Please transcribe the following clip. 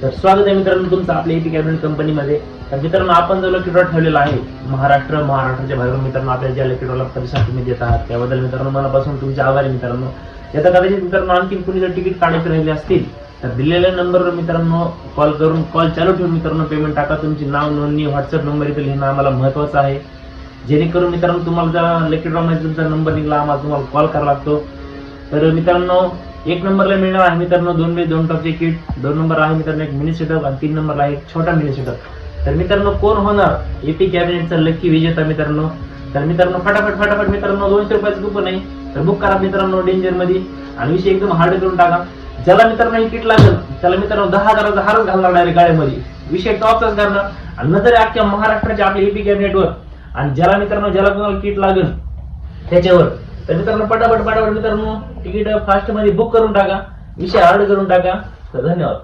तर स्वागत आहे मित्रांनो तुमचं आपल्या एपी कॅबिनेट कंपनीमध्ये. तर मित्रांनो आपण जो लकी ड्रॉ ठेवलेला आहे महाराष्ट्राच्या बाहेरून मित्रांनो आपल्या ज्या लकी ड्रॉला प्रतिसाद तुम्ही देत आहात त्याबद्दल मित्रांनो मनापासून तुमचे आभारी मित्रांनो. याचा कदाचित मित्रांनो आणखी कुणी जर तिकीट काढायचे राहिले असतील तर दिलेल्या नंबरवर मित्रांनो कॉल चालू ठेवून मित्रांनो पेमेंट टाका. तुमची नाव नोंदणी व्हॉट्सअप नंबर इथे लिहिणं आम्हाला महत्त्वाचं आहे, जेणेकरून मित्रांनो तुम्हाला जर लकी ड्रॉ मध्ये तुमचा नंबर निघाला आम्हाला तुम्हाला कॉल करावा लागतो. तर मित्रांनो 1 नंबरला मिळणार आहे मित्रांनो 2 टॉपचे किट, 2 नंबर आहे मित्रांनो एक मिनी सेटअप आणि 3 नंबरला आहे एक छोटा मिनी सेटअप. तर मित्रांनो कोण होणार एपी कॅबिनेटचा लकी विजेता मित्रांनो? तर मित्रांनो फटाफट मित्रांनो 200 रुपयाचं कूपन आहे तर बुक करा मित्रांनो डेंजर मध्ये आणि विषय एकदम हार्ड करून टाका. ज्याला मित्रांनो हे किट लागेल त्याला मित्रांनो 10,000चा हारच घालणार डायरेक्ट गाड्यामध्ये, विषय टॉपचाच करणार आणि नंतर अख्ख्या महाराष्ट्राच्या आपल्या एपी कॅबिनेटवर. आणि ज्याला कोणाला किट लागेल त्याच्यावर तर मित्रांनो पटापट मित्रांनो तिकीट फास्ट मध्ये बुक करून टाका, विषय हार्ड करून टाका. तर धन्यवाद.